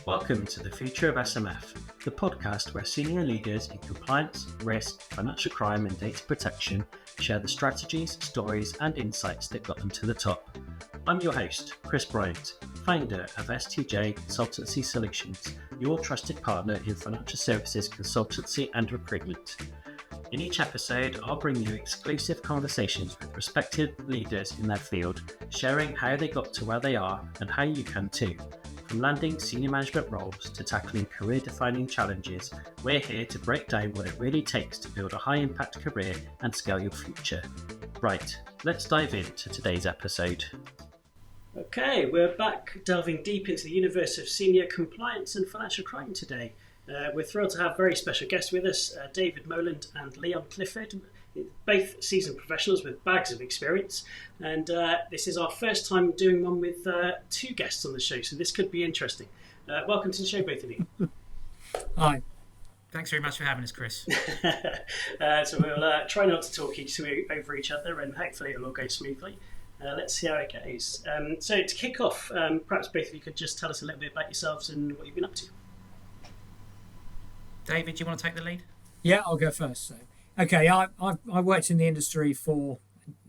Welcome to the Future of SMF, the podcast where senior leaders in compliance, risk, financial crime and data protection share the strategies, stories and insights that got them to the top. I'm your host, Kris Bryant, founder of S2J Consultancy Solutions, your trusted partner in financial services consultancy and recruitment. In each episode, I'll bring you exclusive conversations with respected leaders in their field, sharing how they got to where they are and how you can too. From landing senior management roles to tackling career-defining challenges, we're here to break down what it really takes to build a high-impact career and scale your future. Right, let's dive into today's episode. Okay, we're back delving deep into the universe of senior compliance and financial crime today. We're thrilled to have very special guests with us, David Moland and Leon Clifford, both seasoned professionals with bags of experience. And this is our first time doing one with two guests on the show, so this could be interesting. Welcome to the show, both of you. Hi. Thanks very much for having us, Kris. So we'll try not to talk over each other, and hopefully it'll all go smoothly. Let's see how it goes. So to kick off, perhaps both of you could just tell us a little bit about yourselves and what you've been up to. David, do you want to take the lead? Yeah, I'll go first. So, okay, I worked in the industry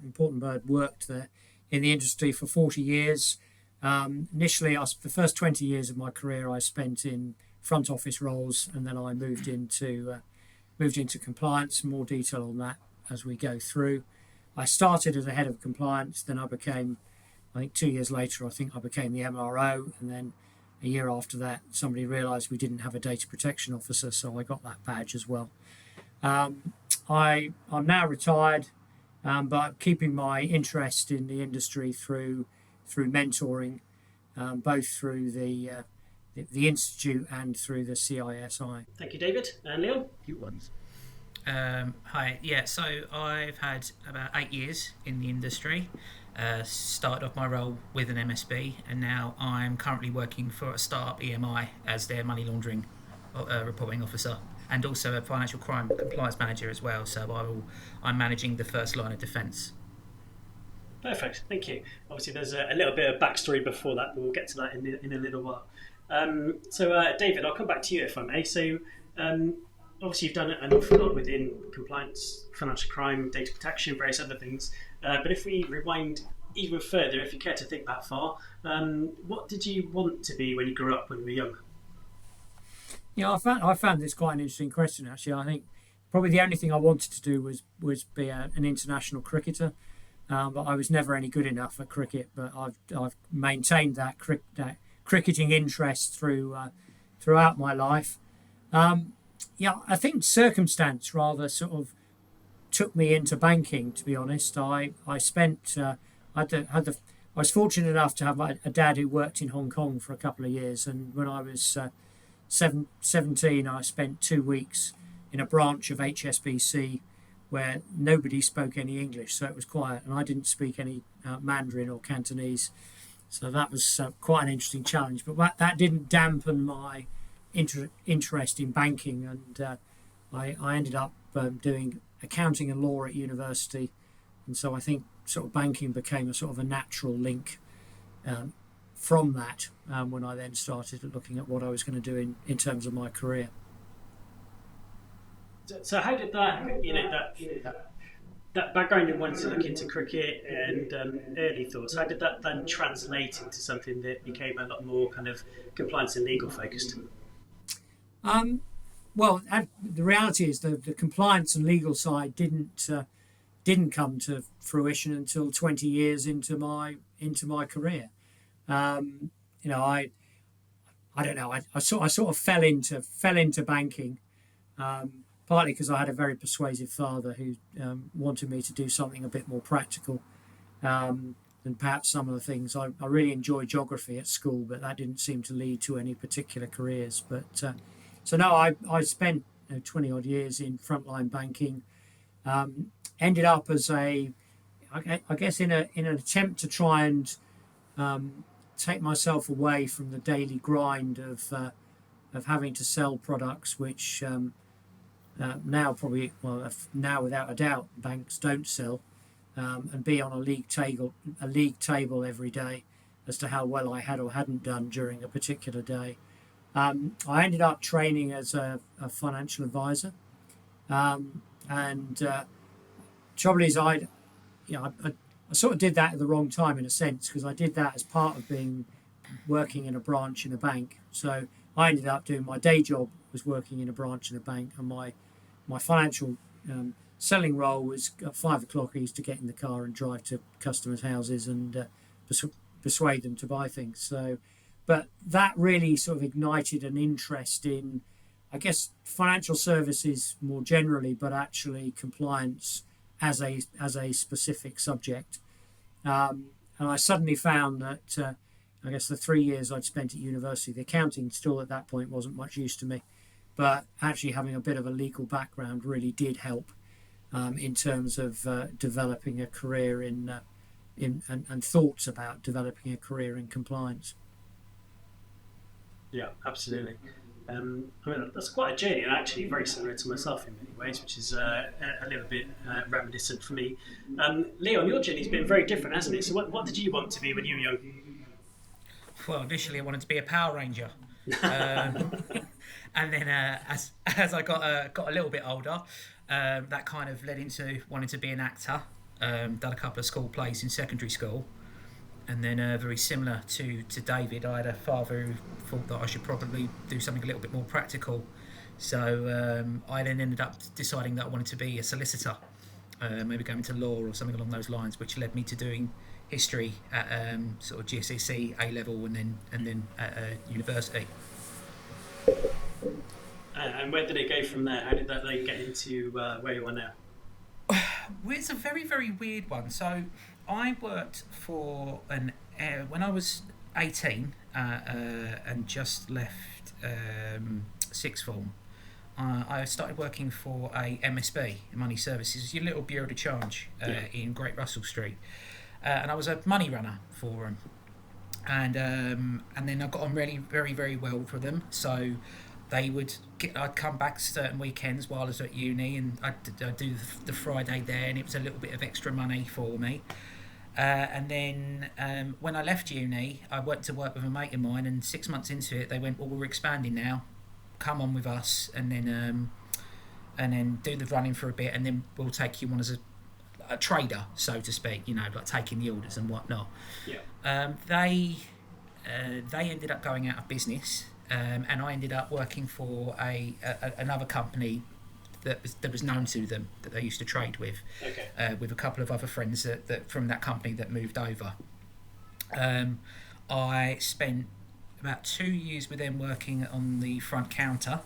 important bird, worked there in the industry for 40 years. Initially, the first 20 years of my career I spent in front office roles, and then I moved into compliance. More detail on that as we go through. I started as a head of compliance, then I think 2 years later, I became the MRO, and then a year after that, somebody realised we didn't have a data protection officer, so I got that badge as well. I'm now retired, but keeping my interest in the industry through mentoring, both through the institute and through the CISI. Thank you, David. And Leon? Cute ones. Hi. Yeah, so I've had about 8 years in the industry. Started off my role with an MSB, and now I'm currently working for a startup EMI as their money laundering reporting officer, and also a financial crime compliance manager as well. So I'm managing the first line of defence. Perfect, thank you. Obviously, there's a little bit of backstory before that, but we'll get to that in a little while. So, David, I'll come back to you if I may. So, obviously, you've done an awful lot within compliance, financial crime, data protection, various other things. But if we rewind even further, if you care to think that far, what did you want to be when you grew up, when you were young? Yeah, I found this quite an interesting question, actually. I think probably the only thing I wanted to do was be an international cricketer, but I was never any good enough at cricket. But I've maintained that cricketing interest throughout my life. Yeah, I think circumstance rather sort of took me into banking, to be honest. I was fortunate enough to have a dad who worked in Hong Kong for a couple of years, and when I was 17, I spent 2 weeks in a branch of HSBC where nobody spoke any English, so it was quiet, and I didn't speak any Mandarin or Cantonese, so that was quite an interesting challenge. But that didn't dampen my interest in banking, and I ended up doing accounting and law at university, and so I think sort of banking became a sort of a natural link from that when I then started looking at what I was going to do in terms of my career. So how did that background in wanting to look into cricket and early thoughts, how did that then translate into something that became a lot more kind of compliance and legal focused? Well, the reality is the compliance and legal side didn't come to fruition until 20 years into my career. I don't know. I sort of fell into banking, partly because I had a very persuasive father who wanted me to do something a bit more practical than perhaps some of the things. I really enjoyed geography at school, but that didn't seem to lead to any particular careers. But so no, I spent 20 odd years in frontline banking. Ended up as I guess in an attempt to try and take myself away from the daily grind of having to sell products which now without a doubt banks don't sell, and be on a league table every day as to how well I had or hadn't done during a particular day. I ended up training as a financial advisor, and trouble is, I sort of did that at the wrong time in a sense, because I did that as part of being working in a branch in a bank. So I ended up doing my day job was working in a branch in a bank, and my financial selling role was at 5 o'clock. I used to get in the car and drive to customers' houses and persuade them to buy things. So, but that really sort of ignited an interest in, I guess, financial services more generally, but actually compliance as a specific subject. And I suddenly found that I guess the 3 years I'd spent at university, the accounting still at that point wasn't much use to me, but actually having a bit of a legal background really did help in terms of developing a career in and thoughts about developing a career in compliance. Yeah, absolutely. I mean, that's quite a journey, and actually very similar to myself in many ways, which is a little bit reminiscent for me. Leon, your journey's been very different, hasn't it? So what did you want to be when you were young? Well, initially I wanted to be a Power Ranger. And then as I got a little bit older, that kind of led into wanting to be an actor. Done a couple of school plays in secondary school. And then very similar to David, I had a father who thought that I should probably do something a little bit more practical. So I then ended up deciding that I wanted to be a solicitor, maybe going into law or something along those lines, which led me to doing history at sort of GCSE, A level, and then at university. And where did it go from there? How did that then get into where you are now? Well, it's a very, very weird one. So I worked for when I was 18 and just left sixth form. I started working for a MSB, Money Services, your little bureau de change in Great Russell Street, and I was a money runner for them. And then I got on really very, very well for them. So I'd come back certain weekends while I was at uni, and I'd do the Friday there, and it was a little bit of extra money for me. And then when I left uni, I went to work with a mate of mine, and 6 months into it, they went, well, we're expanding now, come on with us, and then do the running for a bit, and then we'll take you on as a trader, so to speak, like taking the orders and whatnot. Yeah. They ended up going out of business, and I ended up working for another company that was known to them, that they used to trade with, with a couple of other friends that from that company that moved over. I spent about 2 years with them working on the front counter,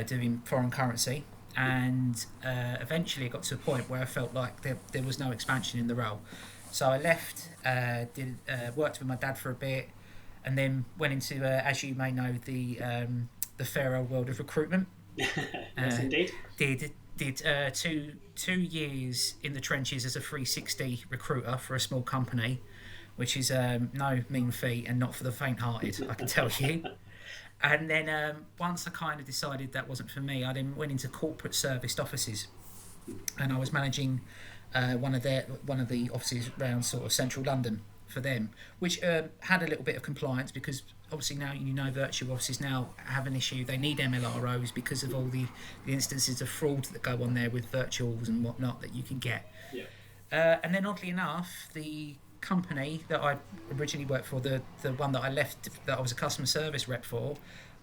doing foreign currency, and eventually it got to a point where I felt like there was no expansion in the role. So I left, worked with my dad for a bit, and then went into, as you may know, the fair old world of recruitment. Yes, indeed. Did 2 years in the trenches as a 360 recruiter for a small company, which is no mean feat and not for the faint-hearted, I can tell you. And then once I kind of decided that wasn't for me, I then went into corporate serviced offices, and I was managing one of the offices around sort of central London for them, which had a little bit of compliance, because obviously now virtual offices now have an issue. They need MLROs because of all the instances of fraud that go on there with virtuals and whatnot that you can get. Yeah. And then oddly enough, the company that I originally worked for, the one that I left, that I was a customer service rep for,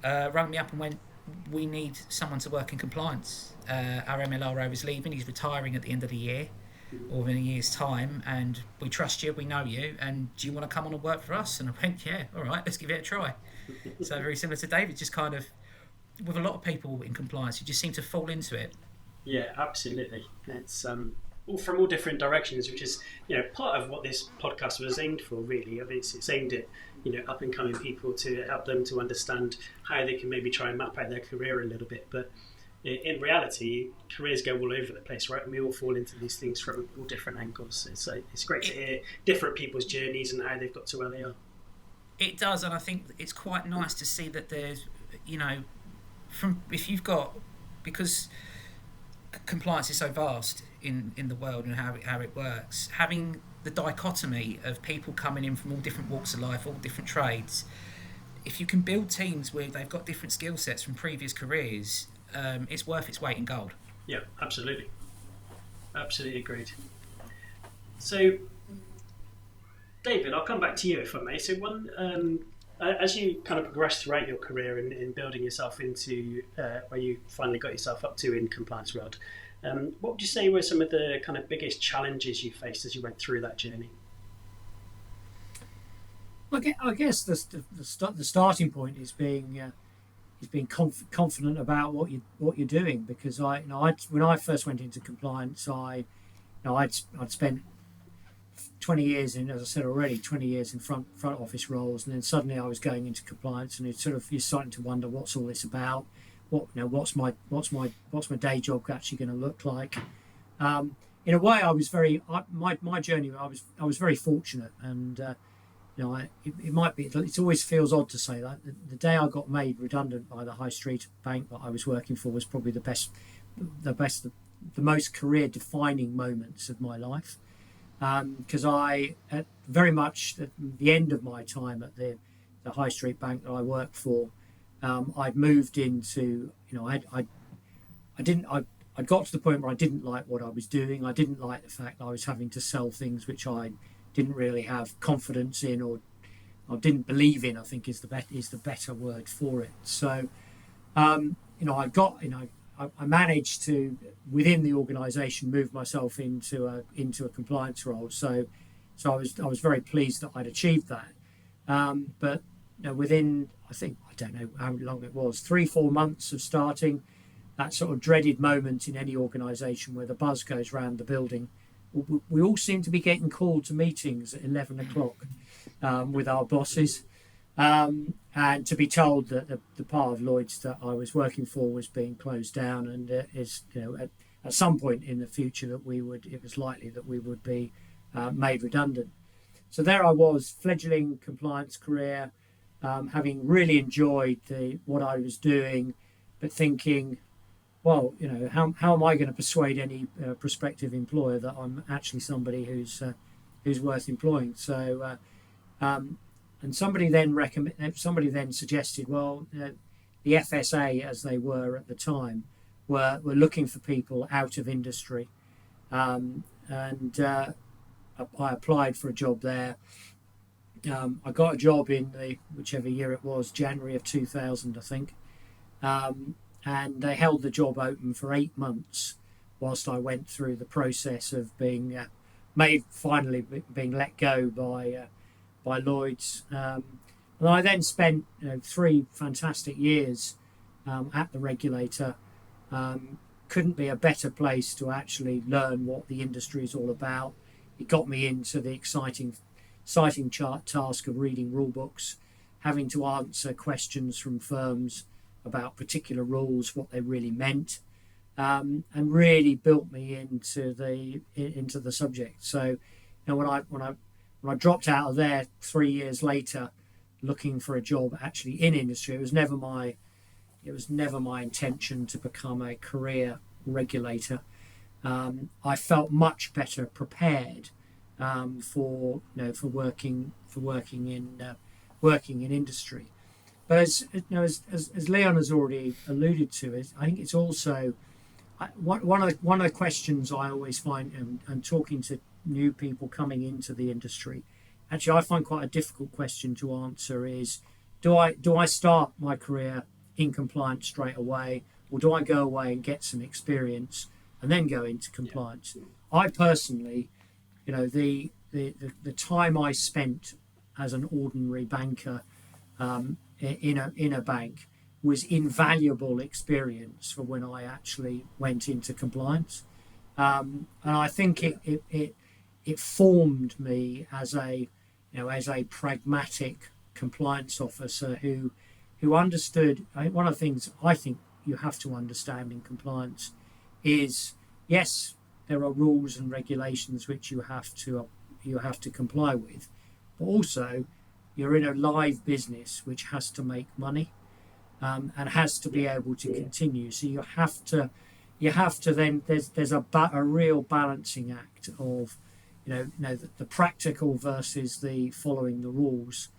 rang me up and went, we need someone to work in compliance. Our MLRO is leaving, he's retiring at the end of the year, or in a year's time, and we trust you, we know you, and do you want to come on and work for us? And I went, yeah, all right, let's give it a try. So very similar to David, just kind of, with a lot of people in compliance, you just seem to fall into it. Yeah, absolutely. It's all from all different directions, which is part of what this podcast was aimed for, really. I mean, it's aimed at up and coming people, to help them to understand how they can maybe try and map out their career a little bit, but in reality, careers go all over the place, right? And we all fall into these things from all different angles. So it's great to hear different people's journeys and how they've got to where they are. It does, and I think it's quite nice to see that there's, because compliance is so vast in the world and how it works, having the dichotomy of people coming in from all different walks of life, all different trades. if you can build teams where they've got different skill sets from previous careers, it's worth its weight in gold. Yeah, absolutely. Absolutely agreed. So, David, I'll come back to you if I may. So, as you kind of progressed throughout your career in building yourself into where you finally got yourself up to in compliance world, what would you say were some of the kind of biggest challenges you faced as you went through that journey? I guess the starting point is being confident about what you're doing, because when I first went into compliance, I'd spent 20 years in, as I said already, 20 years in front office roles, and then suddenly I was going into compliance, and you're starting to wonder what's all this about, what's my day job actually going to look like. In a way, my journey. I was very fortunate, and it always feels odd to say that the day I got made redundant by the high street bank that I was working for was probably the most career defining moments of my life. Because at very much at the end of my time at the high street bank that I worked for, I'd moved into, I got to the point where I didn't like what I was doing. I didn't like the fact that I was having to sell things which I didn't really have confidence in, or didn't believe in, I think is the better word for it. So, I managed to, within the organisation, move myself into a compliance role. So I was very pleased that I'd achieved that. But within, I don't know how long it was, 3-4 months of starting, that sort of dreaded moment in any organisation where the buzz goes round the building, we all seem to be getting called to meetings at 11 o'clock with our bosses. And to be told that the part of Lloyd's that I was working for was being closed down, and at some point in the future it was likely that we would be made redundant. So there I was, fledgling compliance career, having really enjoyed what I was doing, but thinking, well, how am I going to persuade any prospective employer that I'm actually somebody who's worth employing? So. And somebody then suggested, well, the FSA, as they were at the time, were looking for people out of industry, and I applied for a job there. I got a job in whichever year it was, January of 2000, I think, and they held the job open for 8 months whilst I went through the process of being finally being let go by Lloyd's, and I then spent 3 fantastic years at the regulator. Couldn't be a better place to actually learn what the industry is all about. It got me into the exciting task of reading rule books, having to answer questions from firms about particular rules, what they really meant, and really built me into the subject. So, when I dropped out of there 3 years later, looking for a job actually in industry, it was never my intention to become a career regulator. I felt much better prepared for working in industry. But as Leon has already alluded to, I think it's also one of the questions I always find, and talking to new people coming into the industry, actually I find quite a difficult question to answer, is do I start my career in compliance straight away, or do I go away and get some experience and then go into compliance? Yeah. I personally, the time I spent as an ordinary banker in a bank was invaluable experience for when I actually went into compliance, and I think it formed me as a pragmatic compliance officer who understood. One of the things I think you have to understand in compliance is, yes, there are rules and regulations which you have to comply with, but also you're in a live business which has to make money, and has to be able to continue. So you have to then there's a real balancing act of the practical versus the following the rules,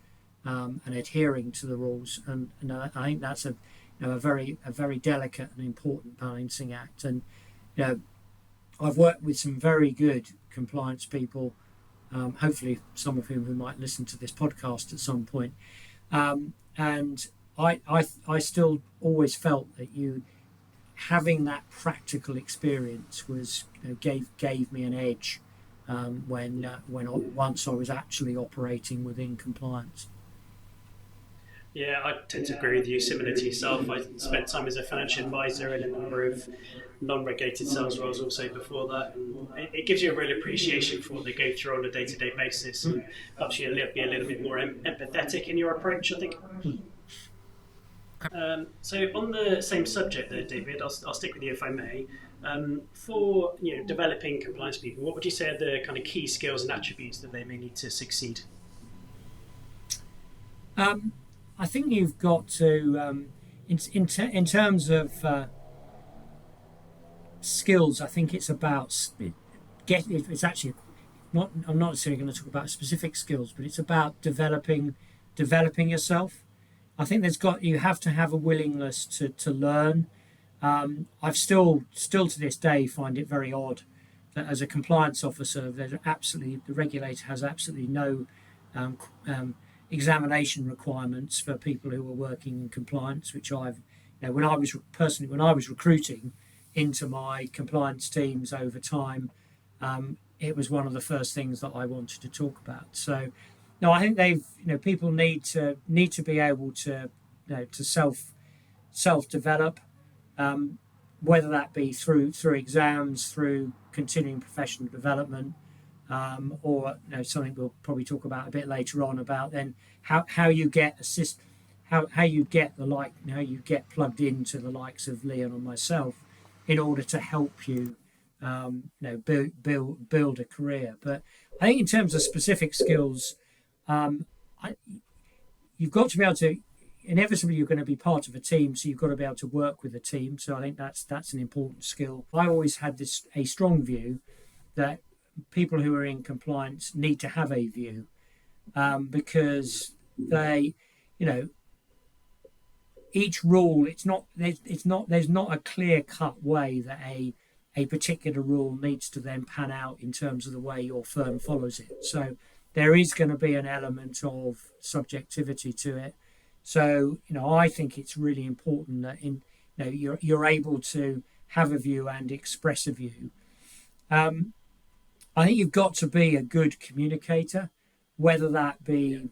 and adhering to the rules. And I think that's a very delicate and important balancing act. And I've worked with some very good compliance people, hopefully some of whom might listen to this podcast at some point. And I still always felt that having that practical experience gave me an edge once I was actually operating within compliance. Yeah, I tend to agree with you. Similar to yourself, I spent time as a financial advisor in a number of non-regulated sales roles also before that, and it gives you a real appreciation for what they go through on a day-to-day basis, and helps you be a little bit more empathetic in your approach, I think. So on the same subject there, David, I'll stick with you if I may. For developing compliance people, what would you say are the kind of key skills and attributes that they may need to succeed? I think you've got to, in terms of skills, I think it's about it's actually not. I'm not necessarily going to talk about specific skills, but it's about developing yourself. I think you have to have a willingness to learn. I've still to this day find it very odd that as a compliance officer, the regulator has absolutely no examination requirements for people who are working in compliance, which when I was recruiting into my compliance teams over time, it was one of the first things that I wanted to talk about. So, no, I think people need to be able to self develop, whether that be through exams, through continuing professional development, or something we'll probably talk about a bit later on about then how you get how you get plugged into the likes of Leon and myself in order to help you build a career. But I think in terms of specific skills, you've got to be able to, inevitably you're going to be part of a team, so you've got to be able to work with a team. So I think that's an important skill. I always had a strong view that people who are in compliance need to have a view, because they, each rule, there's not a clear cut way that a particular rule needs to then pan out in terms of the way your firm follows it. So there is going to be an element of subjectivity to it. So I think it's really important that you're able to have a view and express a view. I think you've got to be a good communicator, whether that be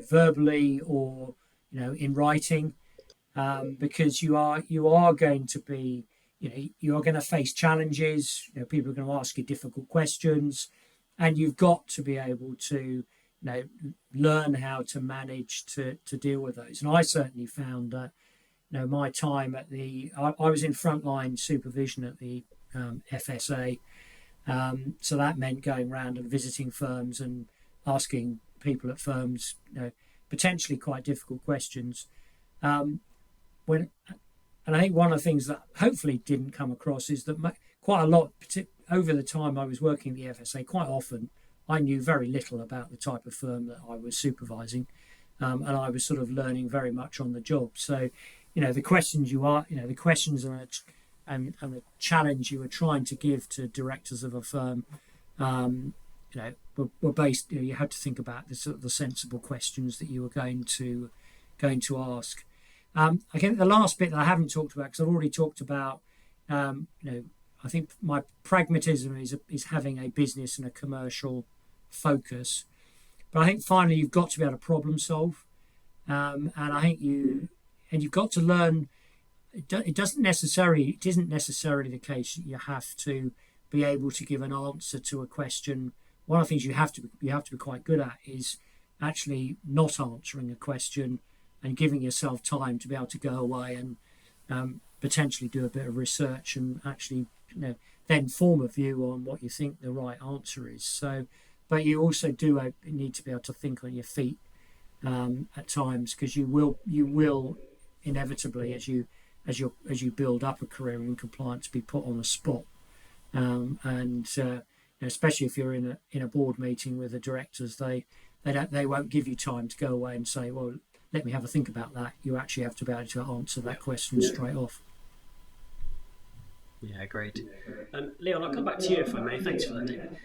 verbally or in writing, because you are going to be you are going to face challenges. People are going to ask you difficult questions, and you've got to be able to learn how to manage to deal with those. And I certainly found that my time I was in frontline supervision at the FSA. So that meant going around and visiting firms and asking people at firms potentially quite difficult questions. And I think one of the things that hopefully didn't come across is that quite a lot, over the time I was working at the FSA, quite often I knew very little about the type of firm that I was supervising, and I was sort of learning very much on the job. So, the questions the questions and the challenge you were trying to give to directors of a firm, were based. You had to think about the sensible questions that you were going to ask. I think the last bit that I haven't talked about, because I've already talked about, I think my pragmatism is having a business and a commercial focus. But I think finally you've got to be able to problem solve, and I think you've got to learn. It isn't necessarily the case that you have to be able to give an answer to a question. One of the things you have to be quite good at is actually not answering a question and giving yourself time to be able to go away and potentially do a bit of research and actually then form a view on what you think the right answer is. So, but you also do need to be able to think on your feet at times, because you will inevitably, as you build up a career in compliance, be put on a spot, and especially if you're in a board meeting with the directors, they They won't give you time to go away and say, well, let me have a think about that. You actually have to be able to answer that question straight off. Yeah, great. Leon, I'll come back to you if I may. Thanks for that, David.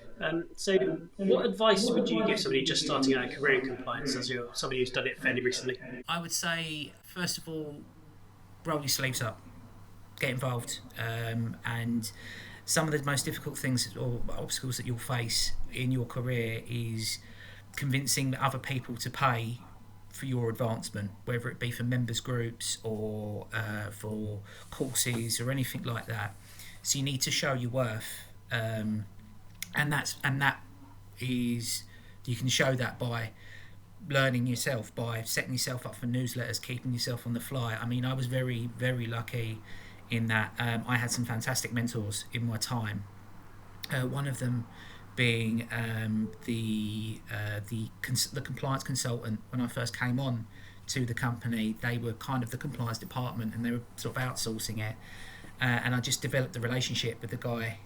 So what advice would you give somebody just starting out a career in compliance, as you're somebody who's done it fairly recently? I would say, first of all, roll your sleeves up, get involved, and some of the most difficult things or obstacles that you'll face in your career is convincing other people to pay for your advancement, whether it be for members groups or for courses or anything like that. So you need to show your worth, and that is, you can show that by learning yourself, by setting yourself up for newsletters, keeping yourself on the fly. I mean, I was very, very lucky in that I had some fantastic mentors in my time. One of them being the compliance consultant when I first came on to the company. They were kind of the compliance department and they were sort of outsourcing it. And I just developed the relationship with the guy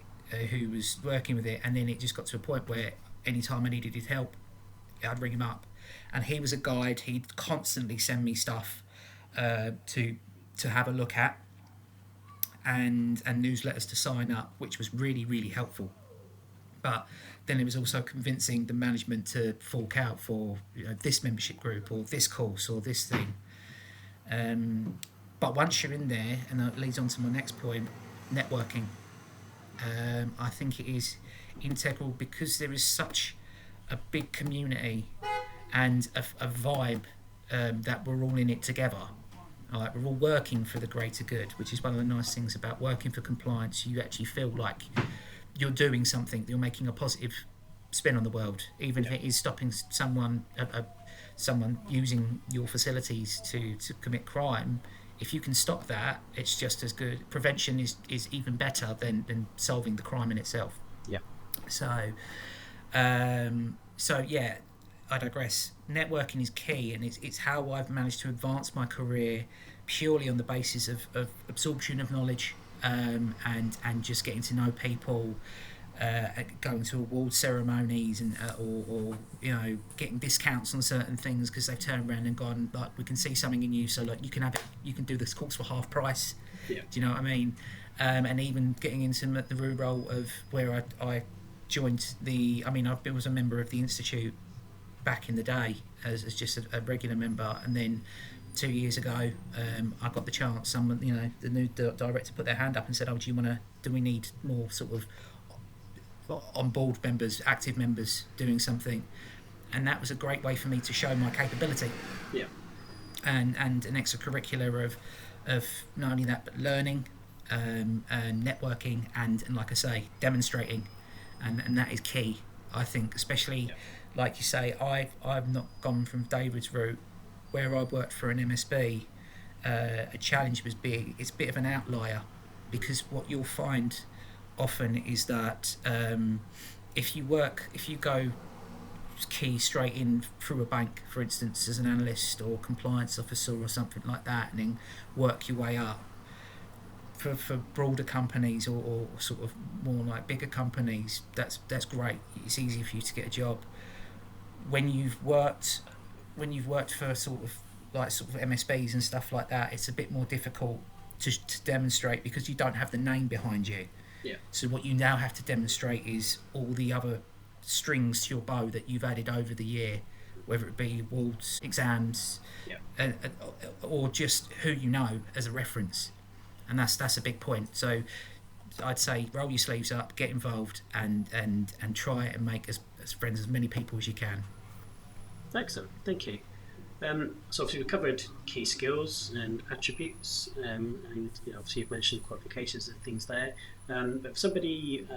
who was working with it, and then it just got to a point where anytime I needed his help, I'd ring him up. And he was a guide. He'd constantly send me stuff to have a look at, and newsletters to sign up, which was really, really helpful. But then it was also convincing the management to fork out for this membership group or this course or this thing. But once you're in there, and that leads on to my next point, networking. I think it is integral because there is such a big community and a vibe that we're all in it together. Like, we're all working for the greater good, which is one of the nice things about working for compliance. You actually feel like you're doing something, you're making a positive spin on the world, even if it is stopping someone using your facilities to commit crime. If you can stop that, it's just as good. Prevention is even better than solving the crime in itself. Yeah. So yeah, I digress. Networking is key, and it's how I've managed to advance my career purely on the basis of absorption of knowledge, and just getting to know people, going to award ceremonies and or getting discounts on certain things because they've turned around and gone, like, we can see something in you, so like you can do this course for half price. Yeah. Do you know what I mean? And even getting into the role of where I joined I was a member of the institute back in the day as just a regular member, and then 2 years ago I got the chance. Someone, the new director put their hand up and said, "Oh, do we need more sort of on board members, active members doing something?" And that was a great way for me to show my capability. Yeah. And an extracurricular of not only that but learning, and networking, and like I say, demonstrating, and that is key, I think, especially like you say. I've not gone from David's route where I worked for an MSB. A challenge was big. It's a bit of an outlier because what you'll find often is that if you go key straight in through a bank, for instance, as an analyst or compliance officer or something like that, and then work your way up for broader companies or sort of more like bigger companies, that's great. It's easy for you to get a job. When you've worked for sort of MSBs and stuff like that, it's a bit more difficult to demonstrate because you don't have the name behind you. Yeah. So what you now have to demonstrate is all the other strings to your bow that you've added over the year, whether it be awards, exams, or just who you know as a reference, and that's a big point. So I'd say roll your sleeves up, get involved, and try and make as friends as many people as you can. Excellent, thank you. So obviously we've covered key skills and attributes, and obviously you've mentioned qualifications and things there. But if somebody,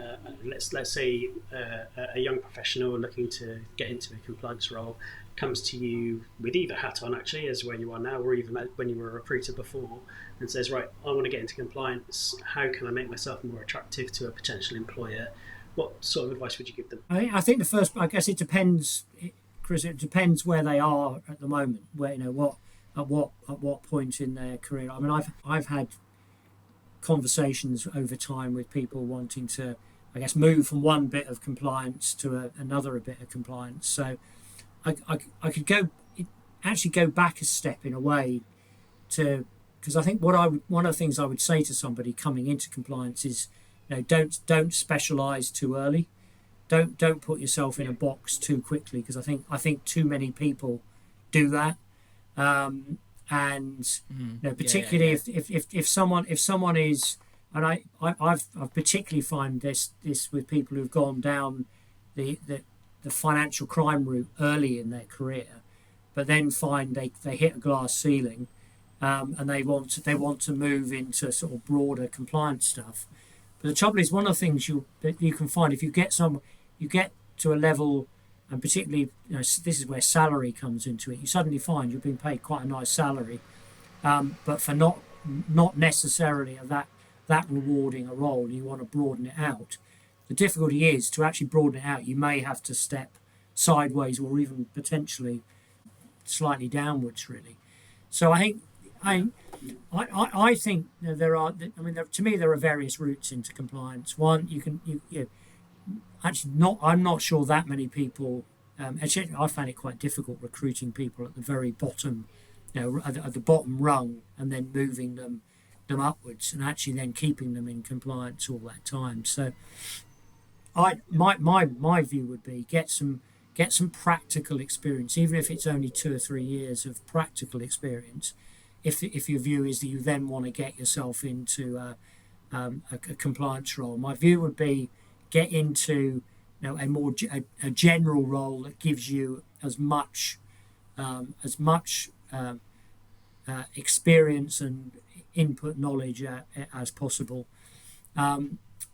let's say a young professional looking to get into a compliance role comes to you with either hat on, actually, as where you are now, or even when you were a recruiter before, and says, right, I want to get into compliance, how can I make myself more attractive to a potential employer? What sort of advice would you give them? I think I guess it depends, Chris. It depends where they are at the moment. Where at what point in their career. I mean, I've had conversations over time with people wanting to, I guess, move from one bit of compliance to another bit of compliance. So I could actually go back a step in a way to, because I think one of the things I would say to somebody coming into compliance is, don't specialise too early. Don't put yourself in a box too quickly, because I think too many people do that. And particularly if someone is, and I've particularly find this with people who've gone down the financial crime route early in their career, but then find they hit a glass ceiling, and they want to move into sort of broader compliance stuff. But the trouble is, one of the things that you can find, if you get to a level, and particularly, this is where salary comes into it. You suddenly find you're being paid quite a nice salary, but for not necessarily that rewarding a role. You want to broaden it out. The difficulty is to actually broaden it out. You may have to step sideways or even potentially slightly downwards, really. So I think there are. I mean, to me, there are various routes into compliance. One, I'm not sure that many people. Actually, I find it quite difficult recruiting people at the very bottom, at the bottom rung, and then moving them upwards, and actually then keeping them in compliance all that time. So, my view would be get some practical experience, even if it's only 2 or 3 years of practical experience. If your view is that you then want to get yourself into a compliance role, my view would be get into a general role that gives you as much experience and input knowledge as possible. I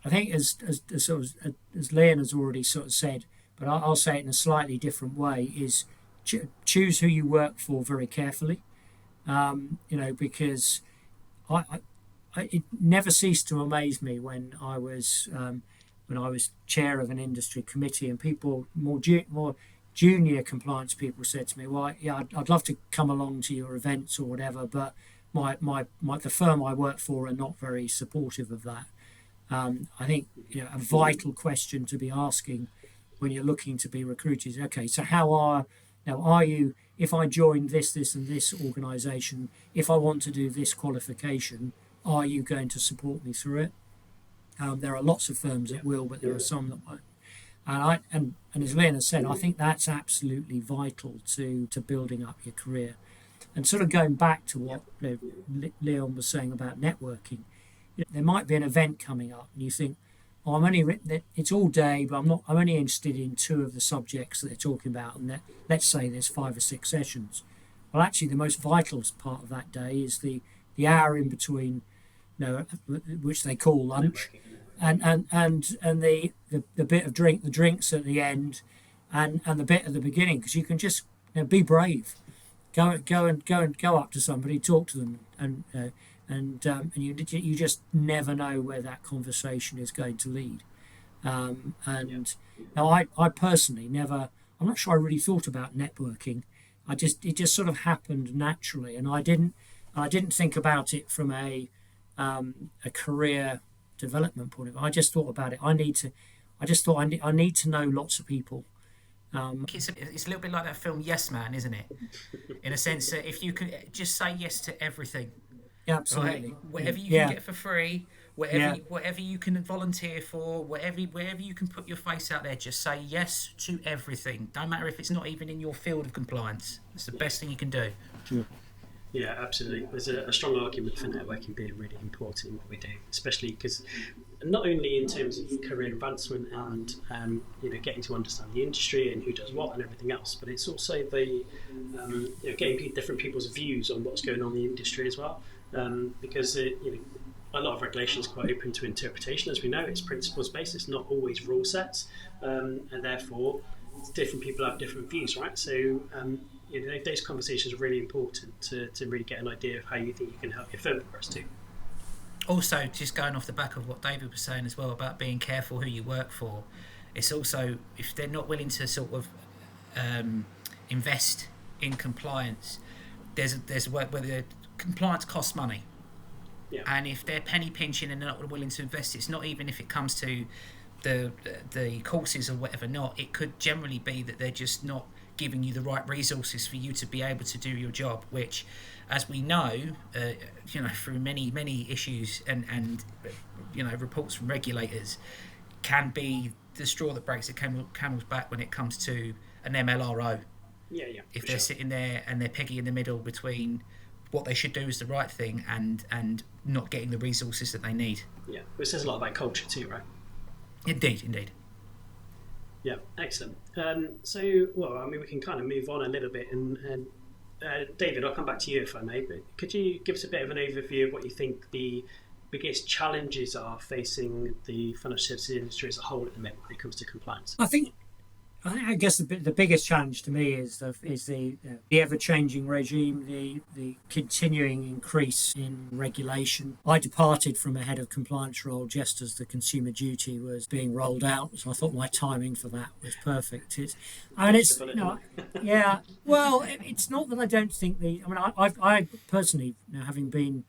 think as Leon has already sort of said, but I'll say it in a slightly different way, is choose who you work for very carefully. Because it never ceased to amaze me when I was chair of an industry committee, and people more junior compliance people said to me, "Well, yeah, I'd love to come along to your events or whatever, but the firm I work for are not very supportive of that." I think a vital question to be asking when you're looking to be recruited is, okay, so are you, if I join this and this organisation, if I want to do this qualification, are you going to support me through it? There are lots of firms that will, but there are some that won't. And as Leon has said, I think that's absolutely vital to building up your career. And sort of going back to what Leon was saying about networking, there might be an event coming up, and you think, "Oh, it's all day, but I'm only interested in 2 of the subjects that they're talking about, and let's say there's 5 or 6 sessions." Well, actually, the most vital part of that day is the hour in between, which they call lunch, and the bit of the drinks at the end, and the bit at the beginning, because you can just be brave, go up to somebody, talk to them, and you just never know where that conversation is going to lead. Now I personally never. I'm not sure I really thought about networking. It just sort of happened naturally, and I didn't think about it from a career development point of view. I just thought about it. I need to know lots of people. It's a little bit like that film Yes Man, isn't it? In a sense that if you can just say yes to everything. Yeah, absolutely. Right? Whatever you can get for free, whatever you can volunteer for, wherever you can put your face out there, just say yes to everything. Don't matter if it's not even in your field of compliance. It's the best thing you can do. Sure. Yeah, absolutely. There's a strong argument for networking being really important in what we do, especially because not only in terms of career advancement and getting to understand the industry and who does what and everything else, but it's also the getting different people's views on what's going on in the industry as well. Because a lot of regulation is quite open to interpretation, as we know. It's principles based. It's not always rule sets, and therefore different people have different views, right? So those conversations are really important to really get an idea of how you think you can help your firm progress too. Also, just going off the back of what David was saying as well about being careful who you work for, it's also, if they're not willing to sort of invest in compliance, there's a work where the compliance costs money. Yeah. And if they're penny pinching and they're not willing to invest, it's not even if it comes to the courses or whatever not, it could generally be that they're just not giving you the right resources for you to be able to do your job, which, as we know, through many issues and reports from regulators, can be the straw that breaks the camel's back when it comes to an MLRO. If they're sitting there and they're peggy in the middle between what they should do is the right thing and not getting the resources that they need. Yeah, which says a lot about culture too, right? Indeed. Yeah, excellent. We can kind of move on a little bit, and David, I'll come back to you if I may, but could you give us a bit of an overview of what you think the biggest challenges are facing the financial services industry as a whole at the minute when it comes to compliance? I guess the biggest challenge to me is the ever-changing regime, the continuing increase in regulation. I departed from a head of compliance role just as the Consumer Duty was being rolled out, so I thought my timing for that was perfect. It's not that I don't think I personally, having been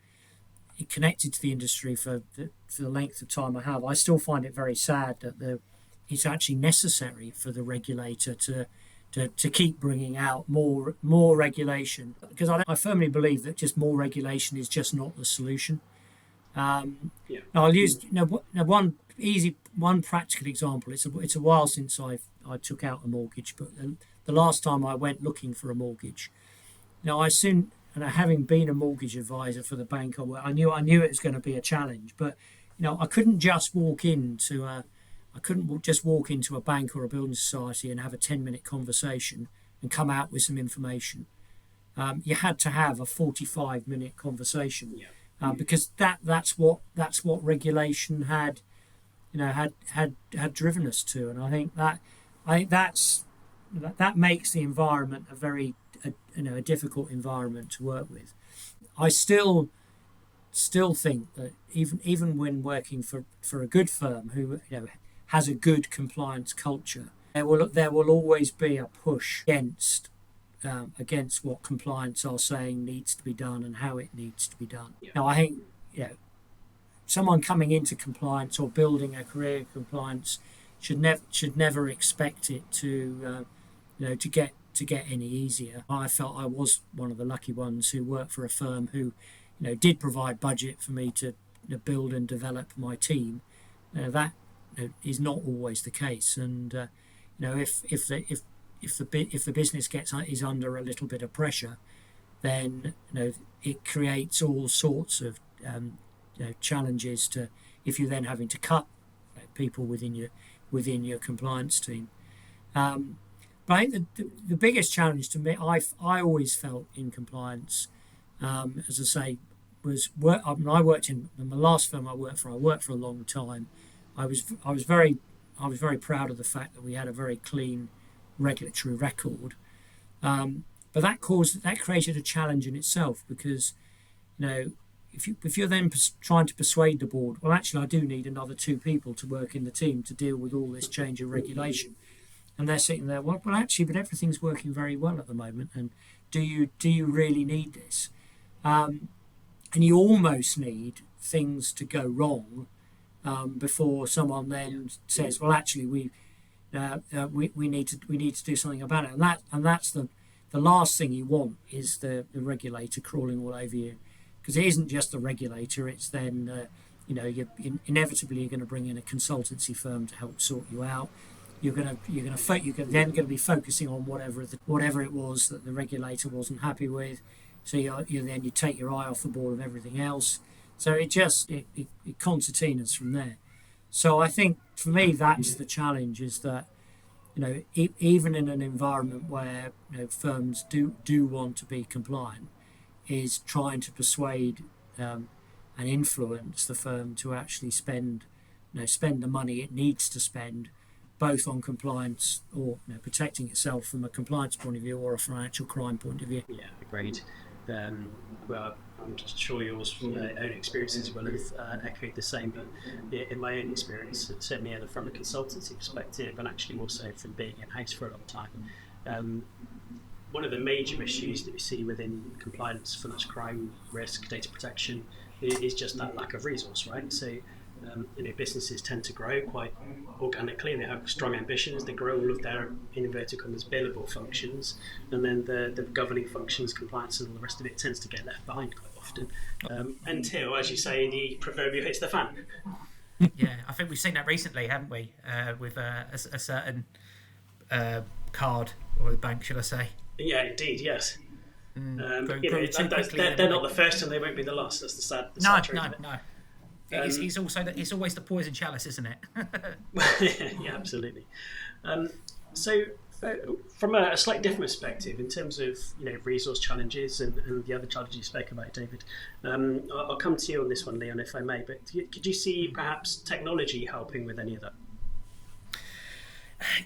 connected to the industry for the length of time I have, I still find it very sad that it's actually necessary for the regulator to keep bringing out more regulation, because I firmly believe that just more regulation is just not the solution. I'll use one practical example. It's a while since I took out a mortgage, but the last time I went looking for a mortgage, having been a mortgage advisor for the bank I knew it was going to be a challenge, but I couldn't just walk into a bank or a building society and have a 10-minute conversation and come out with some information. You had to have a 45-minute conversation, because that's what regulation had driven us to, and I think that makes the environment a difficult environment to work with. I still think that even when working for a good firm who has a good compliance culture, there will always be a push against what compliance are saying needs to be done and how it needs to be done. Now, I think someone coming into compliance or building a career in compliance should never expect it to get any easier. I felt I was one of the lucky ones who worked for a firm who did provide budget for me to build and develop my team. That is not always the case, and if the business is under a little bit of pressure, then it creates all sorts of challenges to if you're then having to cut people within your compliance team. But I think the biggest challenge to me, I always felt in compliance, as I say, was work. I worked in the last firm I worked for a long time. I was very proud of the fact that we had a very clean regulatory record, but that created a challenge in itself, because if you're then trying to persuade the board, well, actually I do need another 2 people to work in the team to deal with all this change of regulation, and they're sitting there, well actually, but everything's working very well at the moment, and do you really need this? And you almost need things to go wrong before someone then says, well, actually, we need to do something about it, and that's the last thing you want is the regulator crawling all over you, because it isn't just the regulator; it's then you're inevitably going to bring in a consultancy firm to help sort you out. You're then going to be focusing on whatever it was that the regulator wasn't happy with. So you take your eye off the ball of everything else. So it concertinas from there. So I think for me that's the challenge, is that even in an environment where firms do want to be compliant, is trying to persuade and influence the firm to actually spend the money it needs to spend, both on compliance or protecting itself from a compliance point of view or a financial crime point of view. Yeah, agreed. Well, I'm sure your own experiences will have echoed the same, but in my own experience, certainly from a consultancy perspective, and actually also from being in-house for a long time, one of the major issues that we see within compliance, financial crime, risk, data protection is just that lack of resource, right? So Businesses tend to grow quite organically. They have strong ambitions. They grow all of their, in inverted commas, billable functions, and then the governing functions, compliance, and all the rest of it tends to get left behind quite often, until, as you say, the proverbial hits the fan. Yeah, I think we've seen that recently, haven't we? With a certain card, or the bank, should I say? Yeah, indeed, yes. They're not the first, and they won't be the last. That's the sad truth. No. It's always the poison chalice, isn't it? Yeah, absolutely. So, from a slightly different perspective, in terms of resource challenges and the other challenges you spoke about, David, I'll come to you on this one, Leon, if I may. But could you see perhaps technology helping with any of that?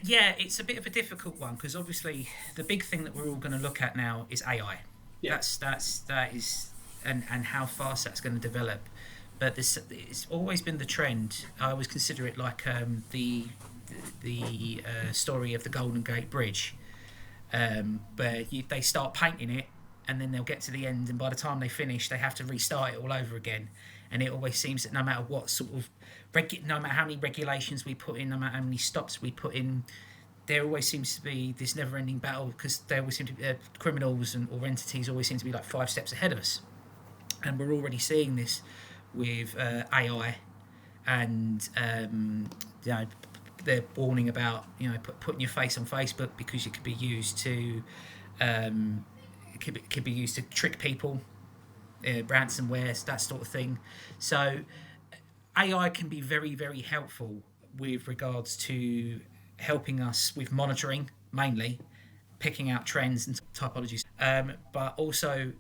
Yeah, it's a bit of a difficult one because obviously the big thing that we're all going to look at now is AI. Yeah. That is, and how fast that's going to develop. But it's always been the trend. I always consider it like the story of the Golden Gate Bridge, where they start painting it, and then they'll get to the end, and by the time they finish, they have to restart it all over again. And it always seems that no matter what sort of no matter how many regulations we put in, no matter how many stops we put in, there always seems to be this never-ending battle because there always seem to be criminals or entities always seem to be like 5 steps ahead of us, and we're already seeing this with AI, and they're warning about putting your face on Facebook because it could be used to could be used to trick people, ransomware, that sort of thing. So AI can be very, very helpful with regards to helping us with monitoring, mainly picking out trends and typologies, but also,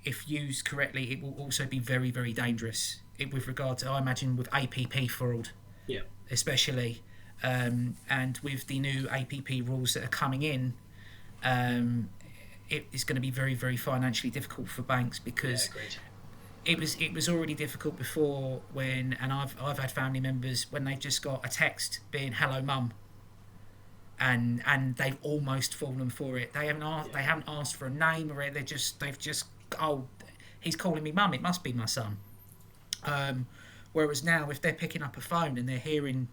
if used correctly, it will also be very, very dangerous with regard to, I imagine, with APP fraud, especially, and with the new APP rules that are coming in, it is going to be very, very financially difficult for banks because it was already difficult before and I've had family members when they just got a text being "Hello, Mum," and they've almost fallen for it. They haven't asked for a name, or they've just "Oh, he's calling me mum, it must be my son." Whereas now, if they're picking up a phone and they're hearing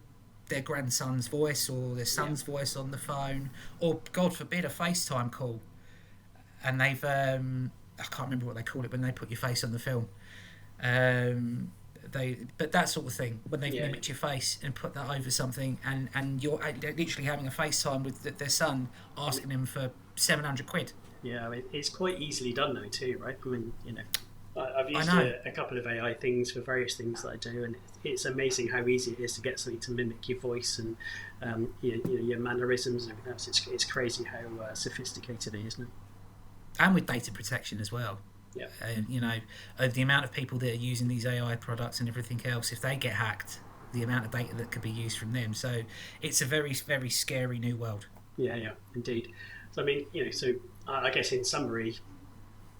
their grandson's voice or their son's voice on the phone, or God forbid a FaceTime call, and they've I can't remember what they call it when they put your face on the film, but that sort of thing, when they mimic your face and put that over something, and you're literally having a FaceTime with their son, asking him for 700 quid. Yeah, it's quite easily done though too, right? I mean, I've used a couple of AI things for various things that I do, and it's amazing how easy it is to get something to mimic your voice and your mannerisms and everything else. It's crazy how sophisticated it is, isn't it? And with data protection as well. Yeah. The amount of people that are using these AI products and everything else, if they get hacked, the amount of data that could be used from them. So it's a very, very scary new world. Yeah, indeed. So I mean, I guess in summary,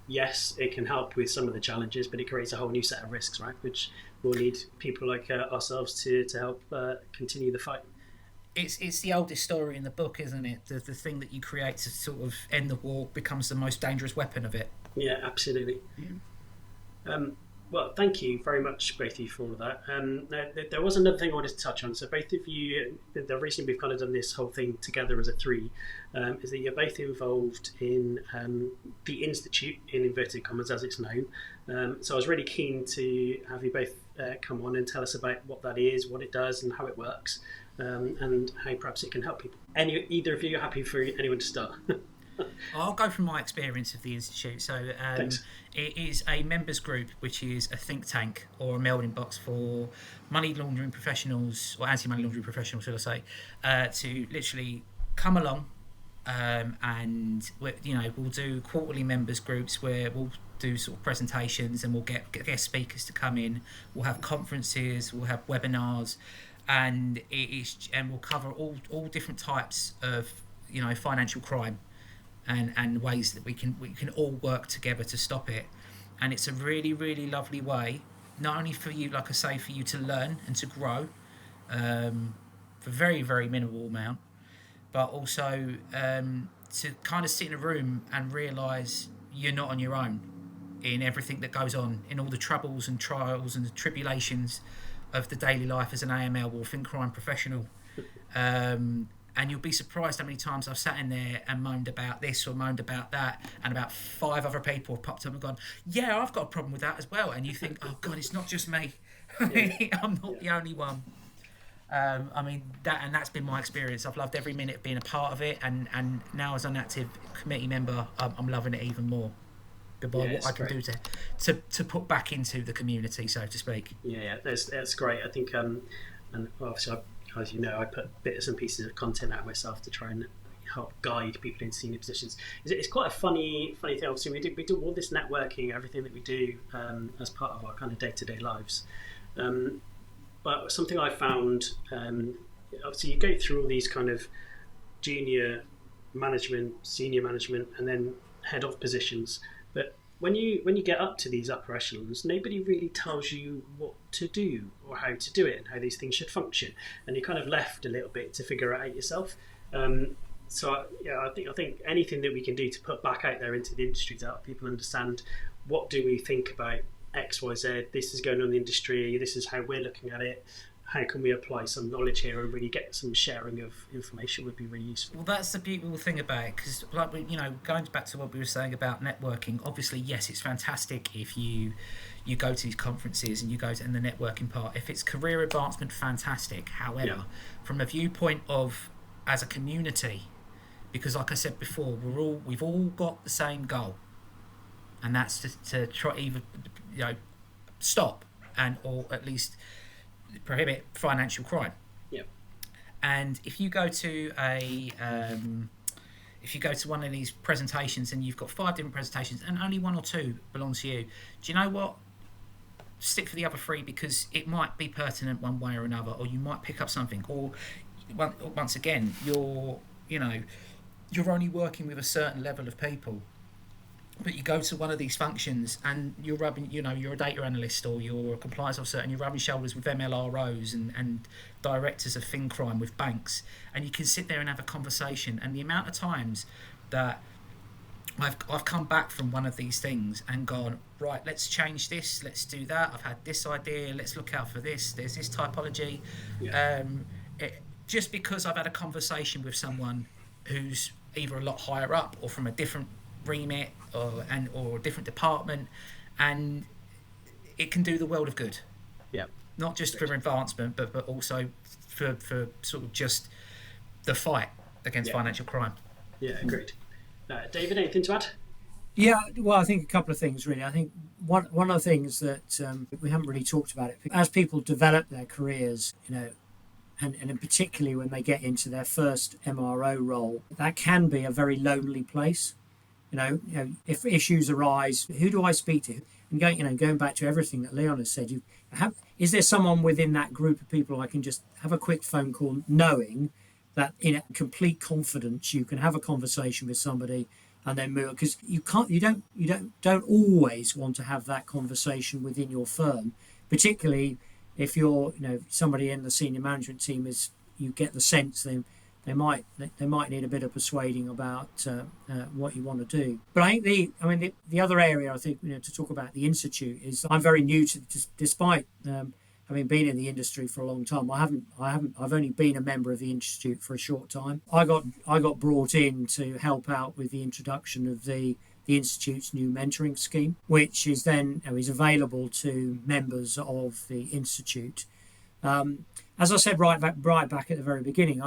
yes, it can help with some of the challenges, but it creates a whole new set of risks, right? Which will need people like ourselves to help continue the fight. It's the oldest story in the book, isn't it? The thing that you create to sort of end the war becomes the most dangerous weapon of it. Yeah, absolutely. Yeah. Well, thank you very much, both of you, for all of that. Now, there was another thing I wanted to touch on. So both of you, the reason we've kind of done this whole thing together as a three is that you're both involved in the Institute, in inverted commas, as it's known. So I was really keen to have you both come on and tell us about what that is, what it does, and how it works, and how perhaps it can help people. Either of you are happy for anyone to start? I'll go from my experience of the Institute. So it is a members group, which is a think tank or a melding box for money laundering professionals, or anti-money laundering professionals, should I say, to literally come along, and we'll do quarterly members groups where we'll do sort of presentations, and we'll get guest speakers to come in. We'll have conferences, we'll have webinars, and we'll cover all different types of financial crime. And ways that we can all work together to stop it. And it's a really, really lovely way, not only for you, like I say, for you to learn and to grow for very, very minimal amount, but also to kind of sit in a room and realise you're not on your own in everything that goes on, in all the troubles and trials and the tribulations of the daily life as an AML or fin crime professional. And you'll be surprised how many times I've sat in there and moaned about this or moaned about that, and about 5 other people have popped up and gone, yeah, I've got a problem with that as well. And you think, oh God, it's not just me. I'm not the only one. That's been my experience. I've loved every minute of being a part of it, and now as an active committee member, I'm loving it even more. By what I can do to put back into the community, so to speak. That's great. I think, and obviously, as you know, I put bits and pieces of content out myself to try and help guide people into senior positions. It's quite a funny thing. Obviously, we do all this networking, everything that we do as part of our kind of day-to-day lives. But something I found, obviously, you go through all these kind of junior management, senior management, and then head of positions. But when you get up to these upper echelons, nobody really tells you what to do or how to do it and how these things should function, and you're kind of left a little bit to figure it out yourself. I think anything that we can do to put back out there into the industry to help people understand what do we think about X, Y, Z. This is going on in the industry. This is how we're looking at it. How can we apply some knowledge here and really get some sharing of information would be really useful. Well, that's the beautiful thing about it, because going back to what we were saying about networking, obviously, yes, it's fantastic if you go to these conferences and you go to the networking part. If it's career advancement, fantastic. However, from a viewpoint of as a community, because like I said before, we've all got the same goal, and that's to try either stop or at least prohibit financial crime. And if you go to one of these presentations and you've got 5 different presentations and only 1 or 2 belong to you, do you know what? Stick for the other 3, because it might be pertinent one way or another, or you might pick up something. Or once again, you're only working with a certain level of people. But you go to one of these functions and you're rubbing, you're a data analyst or you're a compliance officer, and you're rubbing shoulders with MLROs and directors of fin crime with banks, and you can sit there and have a conversation. And the amount of times that I've come back from one of these things and gone, right, let's change this, let's do that. I've had this idea, let's look out for this. There's this typology. Just because I've had a conversation with someone who's either a lot higher up or from a different remit or a different department, and it can do the world of good. Not just for advancement, but also for sort of just the fight against financial crime. Agreed. David, anything to add? Well, I think a couple of things really. I think one of the things that we haven't really talked about it, as people develop their careers, and particularly when they get into their first MRO role, that can be a very lonely place. If issues arise, who do I speak to? And going back to everything that Leon has said, is there someone within that group of people I can just have a quick phone call, knowing that in complete confidence you can have a conversation with somebody and then move? Because you don't always want to have that conversation within your firm, particularly if you're somebody in the senior management team. You get the sense they might need a bit of persuading about what you want to do. But I think the other area I think to talk about the institute is I'm very new to, despite having been in the industry for a long time. I've only been a member of the institute for a short time. I got brought in to help out with the introduction of the institute's new mentoring scheme, which is then is available to members of the institute. As I said right back at the very beginning,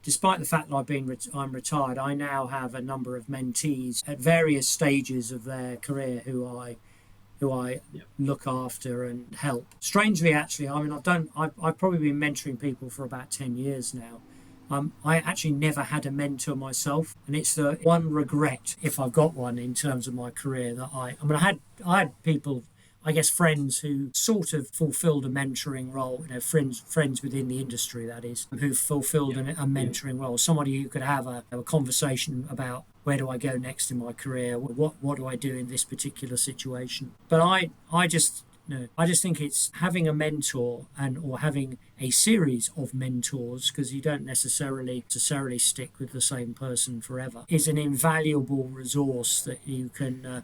despite the fact that I'm retired, I now have a number of mentees at various stages of their career who I look after and help. Strangely, actually, I've probably been mentoring people for about 10 years now. I actually never had a mentor myself, and it's the one regret, if I've got one, in terms of my career, that I had people, I guess friends who sort of fulfilled a mentoring role, friends within the industry, that is, who fulfilled a mentoring role. Somebody who could have a conversation about where do I go next in my career, what do I do in this particular situation. But I just think it's having a mentor or having a series of mentors, because you don't necessarily stick with the same person forever, is an invaluable resource that you can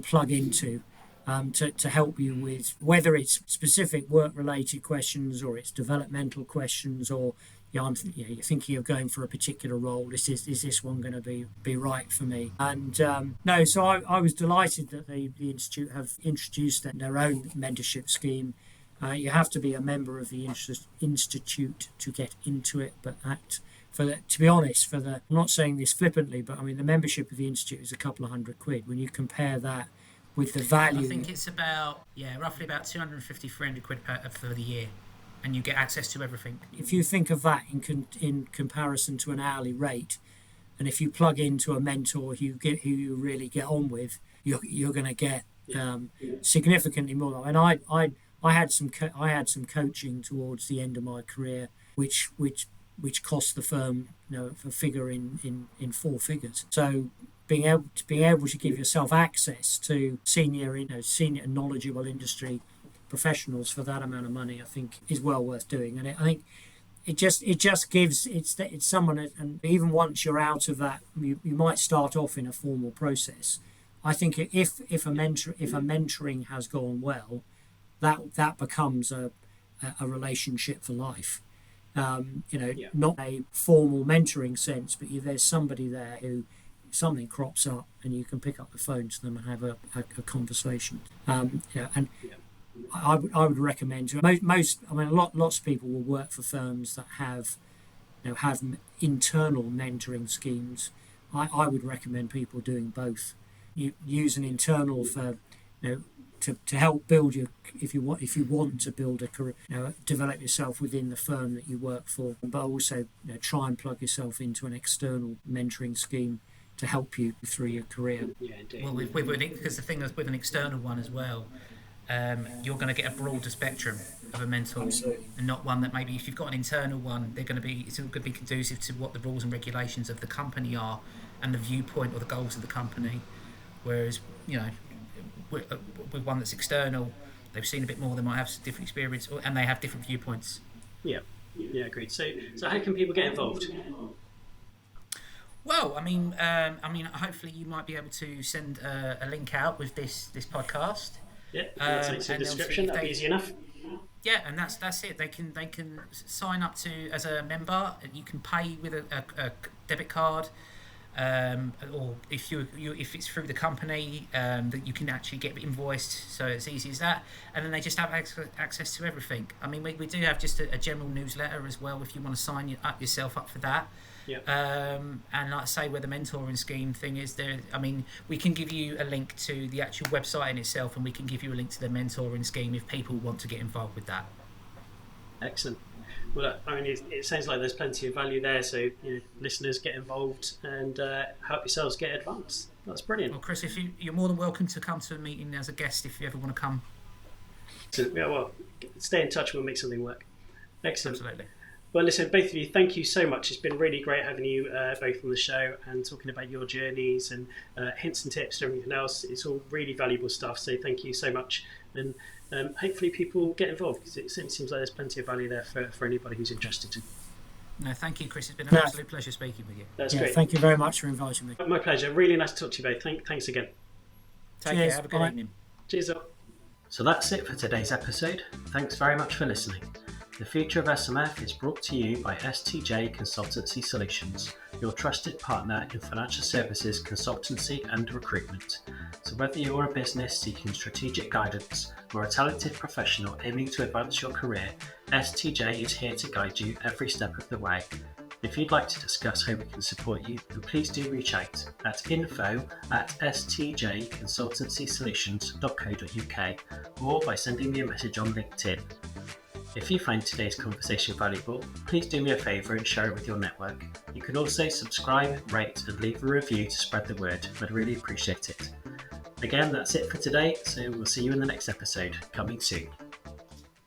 plug into to help you with whether it's specific work-related questions or it's developmental questions, or you're thinking of going for a particular role. Is this one going to be right for me? And no, so I was delighted that the Institute have introduced their own mentorship scheme. You have to be a member of the Institute to get into it, but to be honest, I'm not saying this flippantly, but I mean the membership of the Institute is a couple of £100. When you compare that with the value, I think it's roughly about 250, 300 quid for the year, and you get access to everything. If you think of that in comparison to an hourly rate, and if you plug into a mentor who you really get on with, you're going to get significantly more. And I had some coaching towards the end of my career, which cost the firm a figure in four figures. So being able to give yourself access to senior and knowledgeable industry professionals for that amount of money, I think is well worth doing. And I think it just gives it's someone, and even once you're out of that, you might start off in a formal process. I think if a mentoring has gone well, that becomes a relationship for life. Not a formal mentoring sense, but there's somebody there who something crops up and you can pick up the phone to them and have a conversation. And I would recommend to lots of people will work for firms that have internal mentoring schemes. I would recommend people doing both. You use an internal for to help build if you want to build a career, develop yourself within the firm that you work for, but also try and plug yourself into an external mentoring scheme to help you through your career. Yeah, indeed. Well, because the thing is with an external one as well, you're going to get a broader spectrum of a mentor. Absolutely. And not one that maybe if you've got an internal one, it's all going to be conducive to what the rules and regulations of the company are and the viewpoint or the goals of the company. Whereas with one that's external, they've seen a bit more, they might have different experience, and they have different viewpoints. Yeah, agreed. So how can people get involved? Well, I mean, hopefully you might be able to send a link out with this podcast. Yeah, it's in the description. That'd be easy enough. Yeah, and that's it. They can sign up as a member. You can pay with a debit card. Or if it's through the company, that you can actually get invoiced, so it's easy as that, and then they just have access to everything. I mean, we do have just a general newsletter as well if you want to sign yourself up for that. Yeah. And like I say, where the mentoring scheme thing is there, I mean, we can give you a link to the actual website in itself, and we can give you a link to the mentoring scheme if people want to get involved with that. Excellent. Well, I mean, it sounds like there's plenty of value there, so listeners, get involved and help yourselves get advanced. That's brilliant. Well, Kris, you're more than welcome to come to a meeting as a guest if you ever want to come. So, well, stay in touch. We'll make something work. Excellent. Absolutely. Well, listen, both of you, thank you so much. It's been really great having you both on the show and talking about your journeys and hints and tips and everything else. It's all really valuable stuff, so thank you so much. And hopefully people get involved, because it seems like there's plenty of value there for anybody who's interested in. No, thank you, Kris. It's been an absolute pleasure speaking with you. That's great. Thank you very much for inviting me. My pleasure. Really nice to talk to you both. Thanks again. Take care. Have a good evening. Cheers up. So that's it for today's episode. Thanks very much for listening. The Future of SMF is brought to you by STJ Consultancy Solutions, your trusted partner in financial services consultancy and recruitment. So whether you're a business seeking strategic guidance or a talented professional aiming to advance your career, STJ is here to guide you every step of the way. If you'd like to discuss how we can support you, then please do reach out at info@stjconsultancysolutions.co.uk or by sending me a message on LinkedIn. If you find today's conversation valuable, please do me a favour and share it with your network. You can also subscribe, rate and leave a review to spread the word. I'd really appreciate it. Again, that's it for today, so we'll see you in the next episode, coming soon.